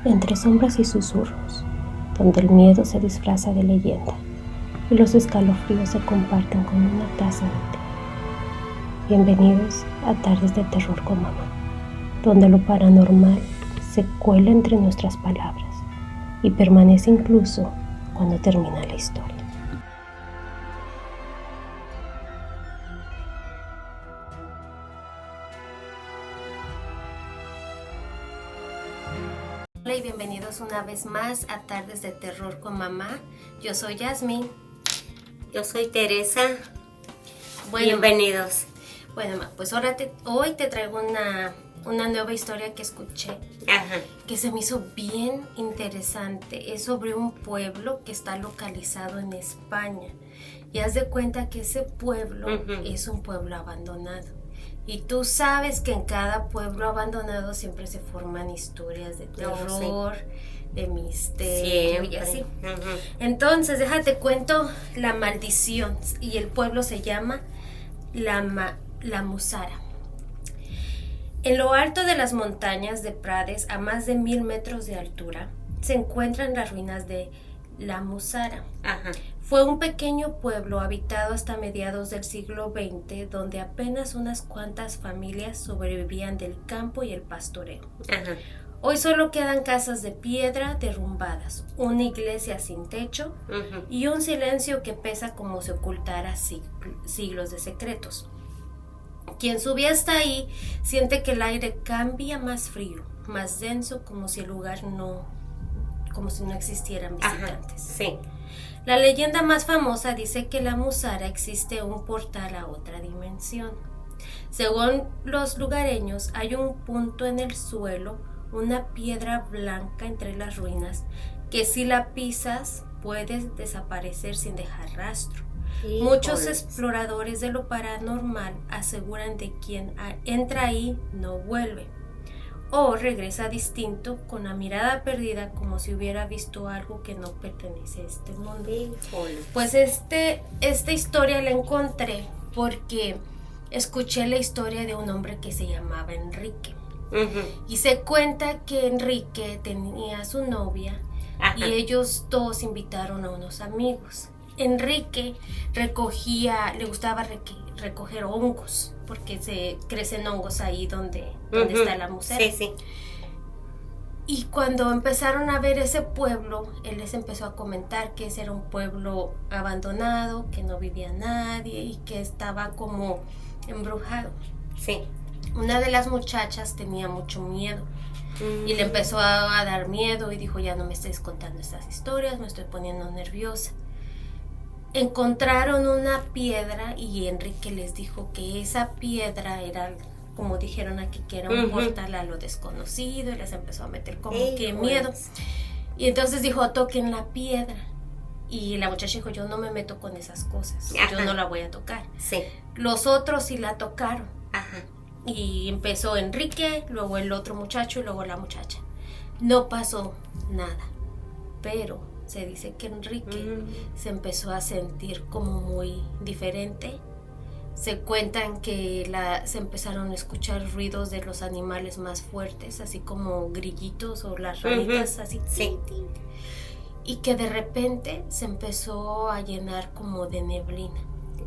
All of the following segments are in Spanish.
entre sombras y susurros, donde el miedo se disfraza de leyenda y los escalofríos se comparten con una taza de té. Bienvenidos a Tardes de Terror con Mamá, donde lo paranormal se cuela entre nuestras palabras y permanece incluso cuando termina la historia. Hola y bienvenidos una vez más a Tardes de Terror con Mamá. Yo soy Yasmin. Yo soy Teresa. Bueno, bienvenidos. Bueno, pues hoy te traigo una nueva historia que escuché. Ajá. Que se me hizo bien interesante. Es sobre un pueblo que está localizado en España. Y haz de cuenta que ese pueblo es un pueblo abandonado. Y tú sabes que en cada pueblo abandonado siempre se forman historias de terror, de misterio y así. Entonces, déjate cuento la maldición. Y el pueblo se llama La Musara. En lo alto de las montañas de Prades, a más de 1000 metros de altura, se encuentran las ruinas de La Musara. Ajá. Fue un pequeño pueblo habitado hasta mediados del siglo XX, donde apenas unas cuantas familias sobrevivían del campo y el pastoreo. Ajá. Hoy solo quedan casas de piedra derrumbadas, una iglesia sin techo y un silencio que pesa como si ocultara siglos de secretos. Quien sube hasta ahí siente que el aire cambia más frío, más denso, como si no existieran visitantes. Ajá, sí. La leyenda más famosa dice que La Musara existe un portal a otra dimensión. Según los lugareños, hay un punto en el suelo, una piedra blanca entre las ruinas, que si la pisas puedes desaparecer sin dejar rastro. Híjole. Muchos exploradores de lo paranormal aseguran de quien entra ahí no vuelve o regresa distinto, con la mirada perdida, como si hubiera visto algo que no pertenece a este mundo. Híjole. Pues esta historia la encontré porque escuché la historia de un hombre que se llamaba Enrique. Y se cuenta que Enrique tenía a su novia. Ajá. Y ellos dos invitaron a unos amigos. Enrique le gustaba recoger hongos, porque se crecen hongos ahí donde está la musara. Sí, sí. Y cuando empezaron a ver ese pueblo, él les empezó a comentar que ese era un pueblo abandonado, que no vivía nadie y que estaba como embrujado. Sí. Una de las muchachas tenía mucho miedo y le empezó a dar miedo y dijo: ya no me estés contando estas historias, me estoy poniendo nerviosa. Encontraron una piedra y Enrique les dijo que esa piedra era, como dijeron aquí, que era un portal a lo desconocido, y les empezó a meter como que miedo. Y entonces dijo: toquen la piedra. Y la muchacha dijo: yo no me meto con esas cosas. Ajá. Yo no la voy a tocar. Sí. Los otros sí la tocaron. Ajá. Y empezó Enrique, luego el otro muchacho y luego la muchacha. No pasó nada, pero se dice que Enrique se empezó a sentir como muy diferente. Se cuentan que se empezaron a escuchar ruidos de los animales más fuertes, así como grillitos o las ranitas, así. Sí. Y que de repente se empezó a llenar como de neblina.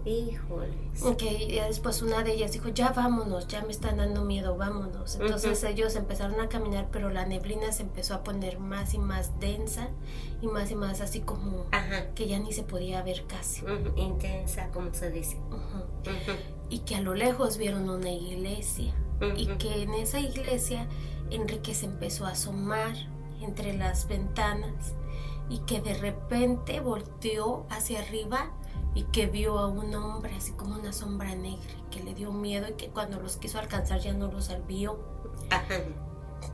Híjole. Okay, ya después una de ellas dijo: ya vámonos, ya me están dando miedo, vámonos. Entonces ellos empezaron a caminar, pero la neblina se empezó a poner más y más densa y más así como que ya ni se podía ver casi. Intensa, como se dice. Y que a lo lejos vieron una iglesia y que en esa iglesia Enrique se empezó a asomar entre las ventanas y que de repente volteó hacia arriba y que vio a un hombre así como una sombra negra, que le dio miedo y que cuando los quiso alcanzar ya no los vio. Ajá.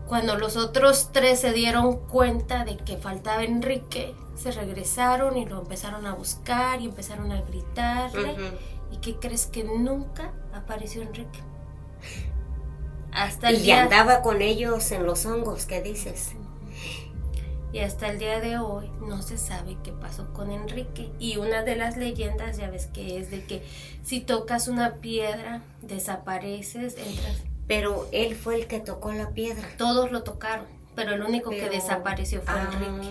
Cuando los otros tres se dieron cuenta de que faltaba Enrique, se regresaron y lo empezaron a buscar y empezaron a gritarle. ¿Y qué crees? Que nunca apareció Enrique. Hasta el día... andaba con ellos en los hongos, ¿qué dices? Y hasta el día de hoy no se sabe qué pasó con Enrique. Y una de las leyendas, ya ves, que es de que si tocas una piedra, desapareces, entras. Pero él fue el que tocó la piedra. Todos lo tocaron, pero el único que desapareció fue Enrique.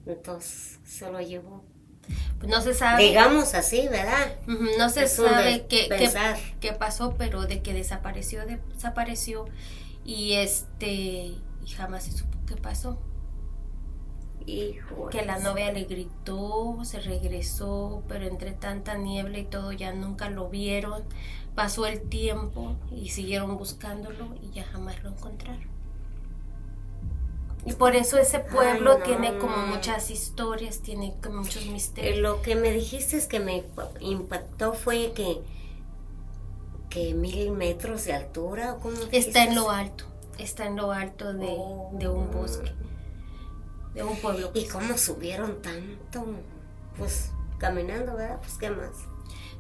Entonces se lo llevó. Pues no se sabe. Digamos así, ¿verdad? No se sabe qué pasó, pero de que desapareció y y jamás se supo qué pasó. Híjole. Que la novia le gritó, se regresó, pero entre tanta niebla y todo ya nunca lo vieron. Pasó el tiempo y siguieron buscándolo y ya jamás lo encontraron. Y por eso ese pueblo tiene como muchas historias, tiene como muchos misterios. Lo que me dijiste es que me impactó fue que 1000 metros de altura. ¿Cómo está en lo alto de un bosque, de un pueblo. ¿Y cómo subieron tanto? Pues caminando, ¿verdad? Pues qué más.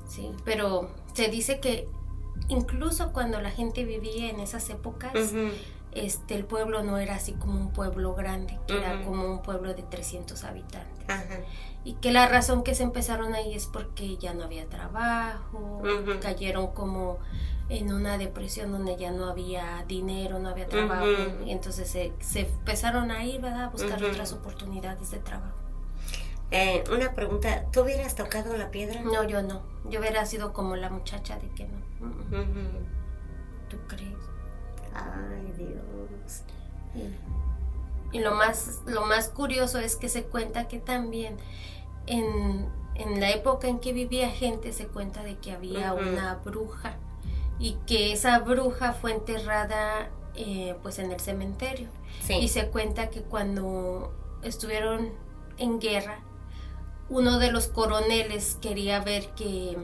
Sí, pero se dice que incluso cuando la gente vivía en esas épocas, el pueblo no era así como un pueblo grande, que era como un pueblo de 300 habitantes. Y que la razón que se empezaron ahí es porque ya no había trabajo, cayeron como en una depresión donde ya no había dinero, no había trabajo, y entonces se empezaron a ir, ¿verdad?, a buscar otras oportunidades de trabajo. Una pregunta, ¿tú hubieras tocado la piedra? No, yo no, yo hubiera sido como la muchacha de que no. ¿Tú crees? Ay, Dios. Y lo más curioso es que se cuenta que también en la época en que vivía gente se cuenta de que había una bruja y que esa bruja fue enterrada pues en el cementerio. Y se cuenta que cuando estuvieron en guerra, uno de los coroneles quería ver que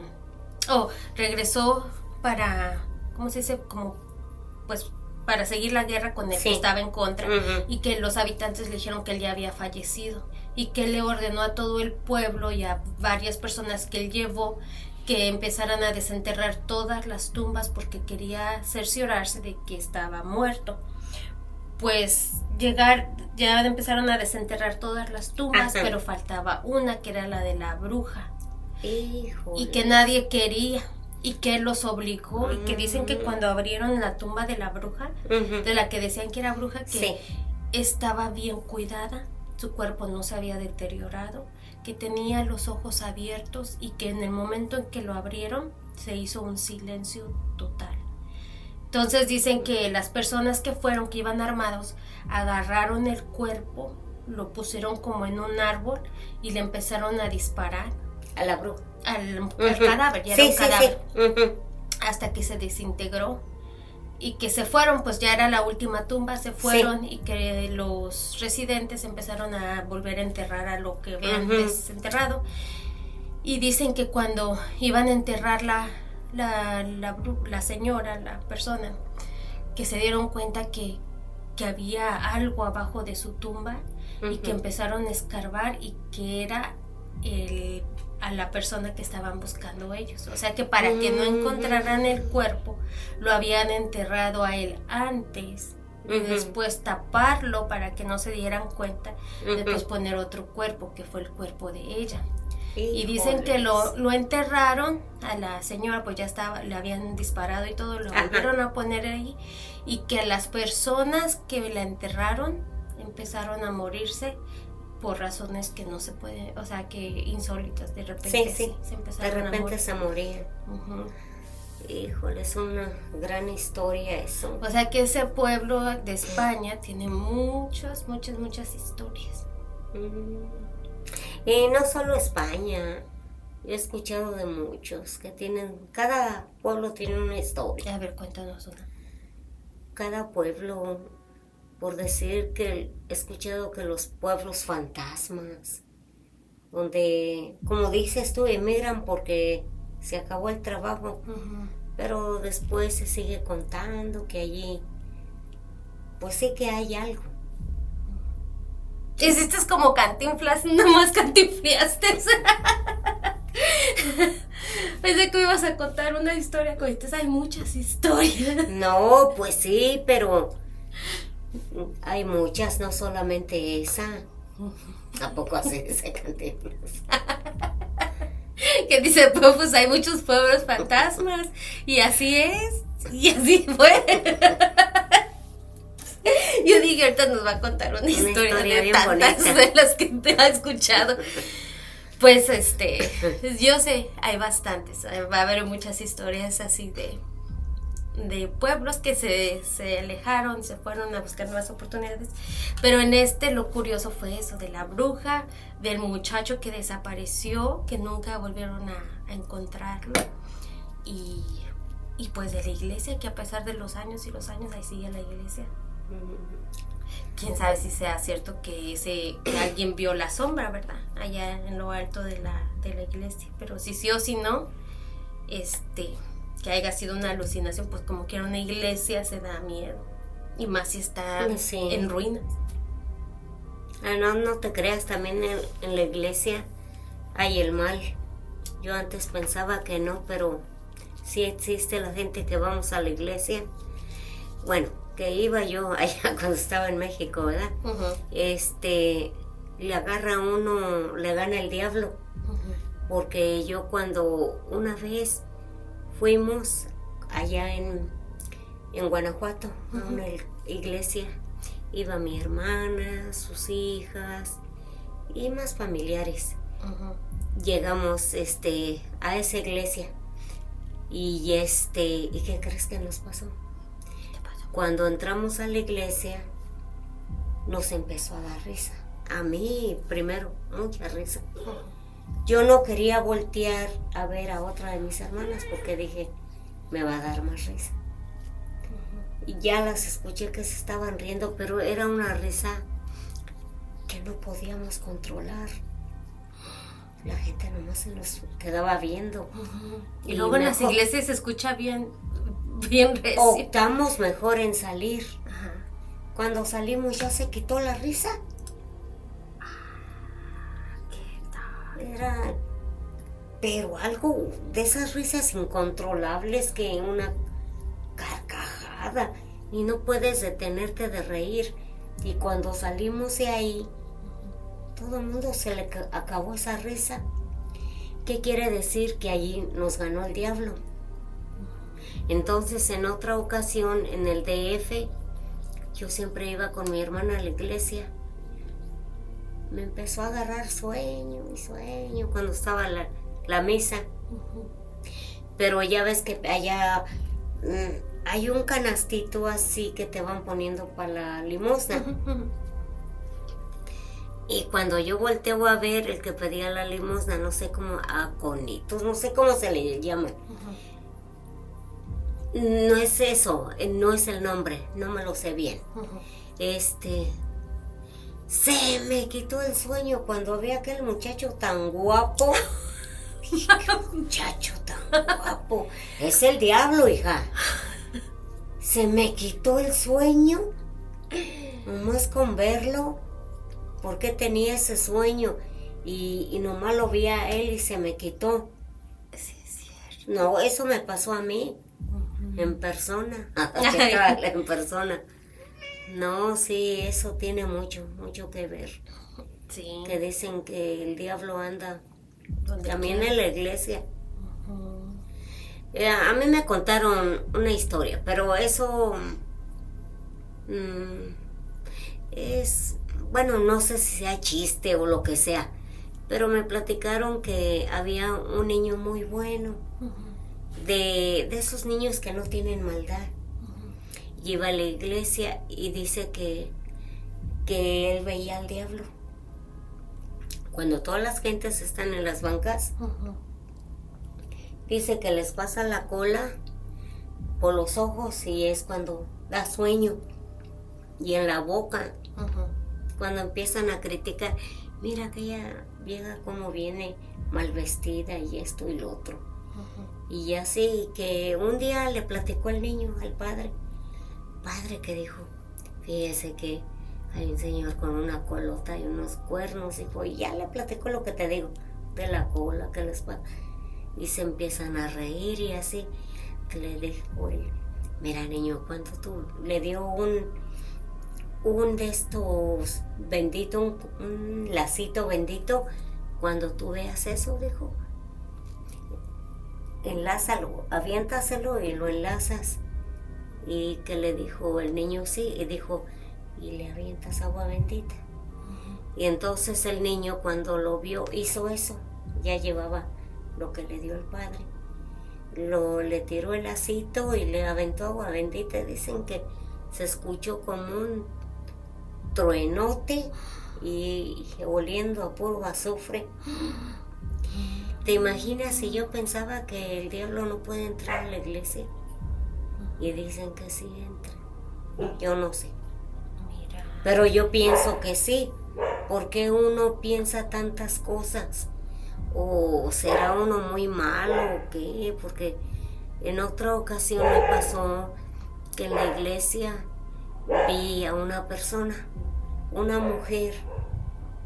regresó para, ¿cómo se dice? Como pues para seguir la guerra con el que estaba en contra, y que los habitantes le dijeron que él ya había fallecido y que él le ordenó a todo el pueblo y a varias personas que él llevó que empezaran a desenterrar todas las tumbas porque quería cerciorarse de que estaba muerto. Pues ya empezaron a desenterrar todas las tumbas, pero faltaba una que era la de la bruja. Híjole. Y que nadie quería. Y que él los obligó, y que dicen que cuando abrieron la tumba de la bruja, de la que decían que era bruja, que estaba bien cuidada, su cuerpo no se había deteriorado, que tenía los ojos abiertos y que en el momento en que lo abrieron se hizo un silencio total. Entonces dicen que las personas que iban armados, agarraron el cuerpo, lo pusieron como en un árbol y le empezaron a disparar. A la bruja. Al cadáver, ya era un cadáver. Hasta que se desintegró y que se fueron, pues ya era la última tumba, se fueron y que los residentes empezaron a volver a enterrar a lo que habían desenterrado. Y dicen que cuando iban a enterrar la señora, la persona, que se dieron cuenta que había algo abajo de su tumba y que empezaron a escarbar y que era a la persona que estaban buscando ellos. O sea que para que no encontraran el cuerpo, lo habían enterrado a él antes y después taparlo para que no se dieran cuenta, después poner otro cuerpo que fue el cuerpo de ella. Y dicen que lo enterraron a la señora, pues ya le habían disparado y todo, lo volvieron a poner ahí, y que las personas que la enterraron empezaron a morirse por razones que no se pueden, o sea, que insólitas, de repente se empezaron de repente a morir. Se morían. Híjole, es una gran historia eso. O sea que ese pueblo de España tiene muchas historias. Y no solo España, yo he escuchado de muchos que cada pueblo tiene una historia. A ver, cuéntanos una. Cada pueblo, por decir que he escuchado que los pueblos fantasmas, donde, como dices tú, emigran porque se acabó el trabajo, pero después se sigue contando que allí, pues sí que hay algo. Hiciste como Cantinflas, nomás cantinflaste. Pensé que ibas a contar una historia, como dices, hay muchas historias. No, pues sí, pero hay muchas, no solamente esa. Tampoco así dice Cantinflas. Que dice, pues hay muchos pueblos fantasmas, y así es, y así fue. sí, que ahorita nos va a contar una historia de bien tantas bonita. de las que te ha escuchado. Pues yo sé, hay bastantes, va a haber muchas historias así de pueblos que se alejaron, se fueron a buscar nuevas oportunidades, pero en lo curioso fue eso, de la bruja, del muchacho que desapareció, que nunca volvieron a encontrarlo, y pues de la iglesia, que a pesar de los años y los años, ahí sigue la iglesia. Quién sabe si sea cierto que alguien vio la sombra, ¿verdad? Allá en lo alto de la iglesia. Pero si sí o si no, que haya sido una alucinación, pues como que era una iglesia, se da miedo. Y más si está en ruinas. No te creas, también en la iglesia hay el mal. Yo antes pensaba que no, pero sí existe la gente que vamos a la iglesia. Bueno, que iba yo allá cuando estaba en México, ¿verdad? Le agarra a uno, le gana el diablo. Porque yo cuando una vez fuimos allá en Guanajuato, a una iglesia, iba mi hermana, sus hijas y más familiares. Llegamos a esa iglesia y ¿y qué crees que nos pasó? Cuando entramos a la iglesia, nos empezó a dar risa. A mí, primero, mucha risa. Yo no quería voltear a ver a otra de mis hermanas porque dije, me va a dar más risa. Y ya las escuché que se estaban riendo, pero era una risa que no podíamos controlar. La gente nomás se nos quedaba viendo. Y luego en las iglesias se escucha bien recio. Optamos mejor en salir. Cuando salimos ya se quitó la risa. Era, pero algo de esas risas incontrolables, que una carcajada y no puedes detenerte de reír. Y cuando salimos de ahí, todo el mundo se le acabó esa risa. ¿Qué quiere decir? Que allí nos ganó el diablo. Entonces, en otra ocasión, en el DF, yo siempre iba con mi hermana a la iglesia. Me empezó a agarrar sueño cuando estaba la misa. Pero ya ves que allá hay un canastito así que te van poniendo para la limosna. Y cuando yo volteo a ver, el que pedía la limosna, no sé cómo, aconitos, no sé cómo se le llama. No es eso, no es el nombre, no me lo sé bien. Se me quitó el sueño cuando vi a aquel muchacho tan guapo. ¡Qué muchacho tan guapo! Es el diablo, hija. Se me quitó el sueño nomás con verlo, porque tenía ese sueño y nomás lo vi a él y se me quitó. Sí, es cierto. No, eso me pasó a mí, en persona. En persona. No, sí, eso tiene mucho que ver. Sí. Que dicen que el diablo anda también en la iglesia. A mí me contaron una historia, pero eso es, bueno, no sé si sea chiste o lo que sea, pero me platicaron que había un niño muy bueno, de esos niños que no tienen maldad. Iba a la iglesia y dice que él veía al diablo. Cuando todas las gentes están en las bancas, dice que les pasa la cola por los ojos y es cuando da sueño. Y en la boca, cuando empiezan a criticar, mira aquella vieja cómo viene mal vestida y esto y lo otro. Y así que un día le platicó el niño al padre que dijo, fíjese que hay un señor con una colota y unos cuernos, y ya le platicó lo que te digo, de la cola, que les pasa. Y se empiezan a reír y así, que le dijo él, mira niño, ¿cuánto tú? Le dio un de estos bendito, un lacito bendito, cuando tú veas eso, dijo, enlázalo, aviéntaselo y lo enlazas. Y que le dijo el niño sí, y dijo, y le avientas agua bendita. Y entonces el niño cuando lo vio hizo eso, ya llevaba lo que le dio el padre. Le tiró el lacito y le aventó agua bendita. Dicen que se escuchó como un truenote y oliendo a puro azufre. ¿Te imaginas si yo pensaba que el diablo no puede entrar a la iglesia? Y dicen que sí entra. Yo no sé. Mira. Pero yo pienso que sí. ¿Por qué uno piensa tantas cosas? ¿O será uno muy malo o qué? Porque en otra ocasión me pasó que en la iglesia vi a una persona, una mujer,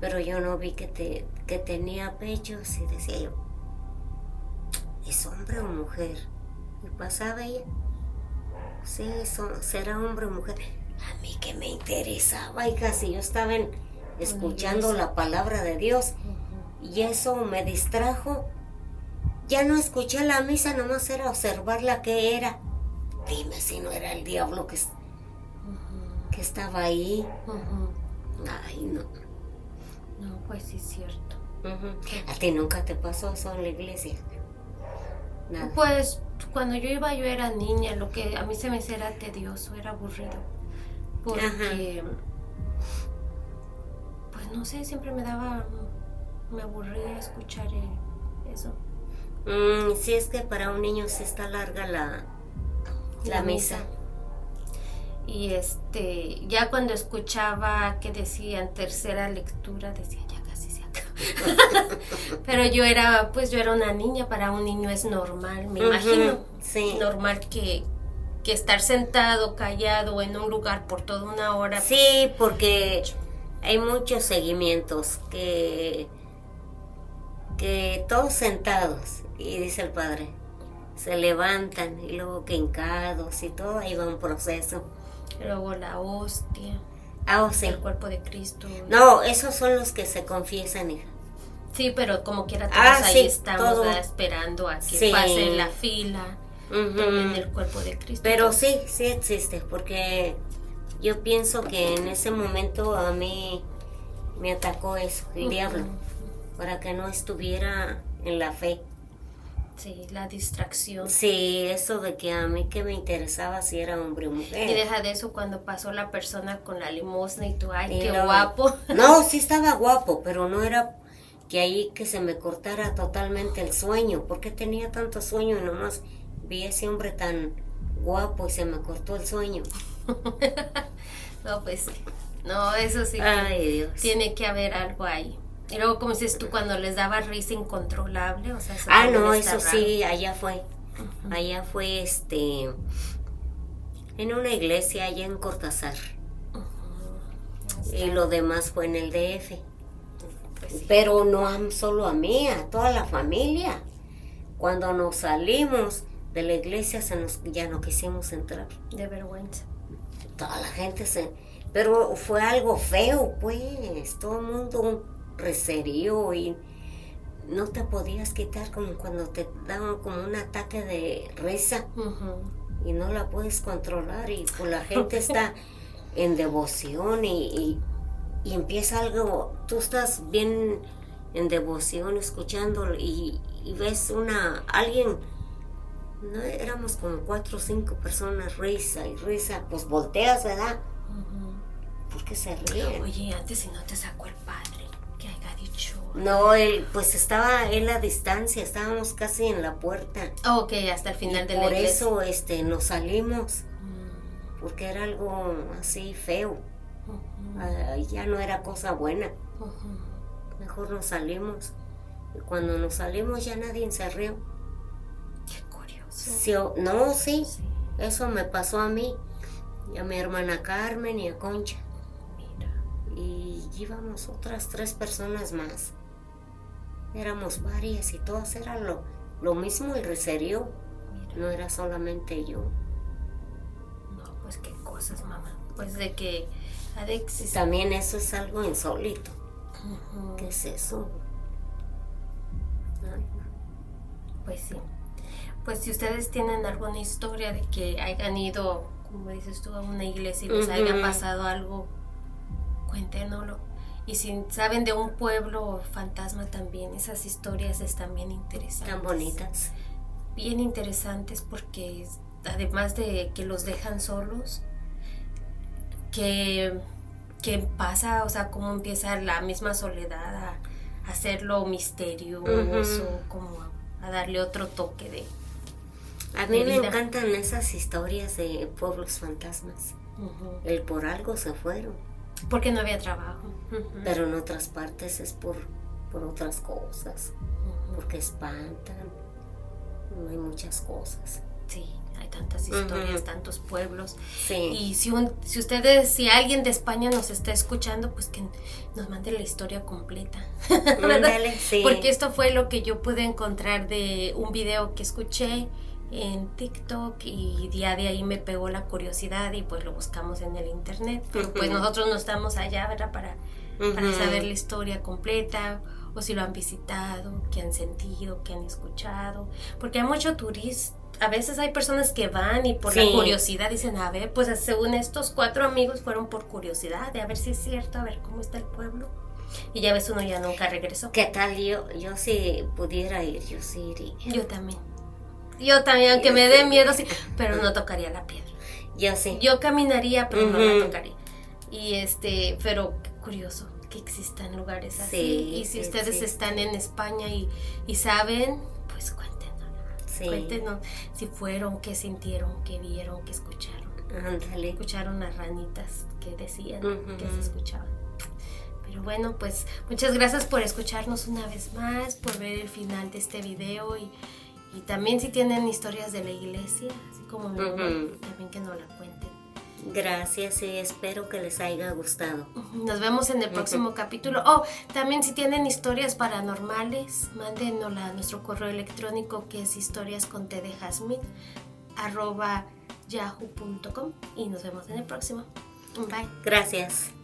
pero yo no vi que tenía pechos y decía yo, ¿es hombre o mujer? Y pasaba ella, sí, será hombre o mujer. A mí que me interesaba, hija, si yo estaba escuchando la palabra de Dios y eso me distrajo. Ya no escuché la misa, nomás era observarla que era. Dime si no era el diablo que estaba ahí. Ay, no. No, pues sí es cierto. ¿A ti nunca te pasó eso en la iglesia? Nada. Pues cuando yo era niña, lo que a mí se me hacía era tedioso, era aburrido. Porque, pues no sé, siempre me aburría escuchar eso. Sí, es que para un niño sí está larga la misa. Y ya cuando escuchaba que decían tercera lectura, decía ya casi se acaba. Pero yo era una niña, para un niño es normal, me imagino. Sí. Normal que estar sentado, callado en un lugar por toda una hora. Sí, porque hay muchos seguimientos que todos sentados, y dice el padre, se levantan y luego que hincados y todo, ahí va un proceso. Luego la hostia. Sí. El cuerpo de Cristo. No, esos son los que se confiesan, hija. Sí, pero como quiera todos ahí sí, estamos esperando a que pase la fila. En el cuerpo de Cristo. Pero sí existe, porque yo pienso que en ese momento a mí me atacó eso, el diablo, para que no estuviera en la fe. Sí, la distracción. Sí, eso de que a mí que me interesaba si era hombre o mujer. Y deja de eso cuando pasó la persona con la limosna y tú, ay, qué guapo. No, sí estaba guapo, pero no era que ahí que se me cortara totalmente el sueño, porque tenía tanto sueño y nomás vi a ese hombre tan guapo y se me cortó el sueño. No, pues sí. No, eso sí. Ay, Dios. Tiene que haber algo ahí. Y luego, como dices tú, cuando les daba risa incontrolable, o sea, eso no, eso raro. Sí, allá fue. Allá fue en una iglesia allá en Cortázar. Y lo demás fue en el DF. Pues sí. Pero no solo a mí, a toda la familia. Cuando nos salimos de la iglesia ya no quisimos entrar. De vergüenza. Toda la gente pero fue algo feo, pues. Todo el mundo reserío y no te podías quitar, como cuando te daban como un ataque de risa y no la puedes controlar y pues la gente está en devoción y empieza algo, tú estás bien en devoción escuchando y ves alguien, no éramos como 4 o 5 personas, risa y risa, pues volteas, ¿verdad? ¿Por qué se ríen? Oye, antes si no te sacó el padre, que haya dicho. No, pues estaba él a distancia, estábamos casi en la puerta. Ok, hasta el final de la iglesia. Por eso nos salimos, porque era algo así feo. Ya no era cosa buena. Mejor nos salimos. Y cuando nos salimos ya nadie se rió. Qué curioso. Sí, no, sí, eso me pasó a mí, y a mi hermana Carmen y a Concha. Mira. Y íbamos otras 3 personas más. Éramos varias y todas eran lo mismo, el reserío. No era solamente yo. No, pues qué cosas, mamá. Pues de que ha de existir. También eso es algo insólito. ¿Qué es eso? Ay, no. Pues sí. Pues si ustedes tienen alguna historia de que hayan ido, como dices tú, a una iglesia y les haya pasado algo cuéntenoslo. Y si saben de un pueblo fantasma también, esas historias están bien interesantes. Tan bonitas. Bien interesantes porque además de que los dejan solos, que pasa, o sea, cómo empieza la misma soledad a hacerlo misterioso, como a darle otro toque de A mí me vida. encantan esas historias de pueblos fantasmas. El por algo se fueron. Porque no había trabajo. Pero en otras partes es por otras cosas. Porque espantan. Hay muchas cosas. Sí, hay tantas historias, tantos pueblos. Sí. Y si alguien de España nos está escuchando, pues que nos mande la historia completa. Ándale, sí. Porque esto fue lo que yo pude encontrar de un video que escuché en TikTok y ya de ahí me pegó la curiosidad y pues lo buscamos en el internet. Pero pues nosotros no estamos allá, ¿verdad? Para saber la historia completa, o si lo han visitado, qué han sentido, qué han escuchado. Porque hay mucho turista. A veces hay personas que van y por la curiosidad dicen, a ver, pues según estos 4 amigos fueron por curiosidad, de a ver si es cierto, a ver cómo está el pueblo. Y ya ves, uno ya nunca regresó. ¿Qué tal yo si pudiera ir, yo sí iría? Yo también, aunque me dé miedo, sí, pero no tocaría la piedra. Yo sí. Yo caminaría, pero no la tocaría. Y pero qué curioso que existan lugares así. Sí, y si ustedes están en España y saben, pues cuéntenos. Sí. Cuéntenos si fueron, qué sintieron, qué vieron, qué escucharon. Ándale. Escucharon las ranitas que decían que se escuchaban. Pero bueno, pues muchas gracias por escucharnos una vez más, por ver el final de este video y también si tienen historias de la iglesia, así como mi mamá, también que nos la cuenten. Gracias y espero que les haya gustado. Nos vemos en el próximo capítulo. También si tienen historias paranormales, mándenosla a nuestro correo electrónico que es historiascontedejazmin@yahoo.com y nos vemos en el próximo. Bye. Gracias.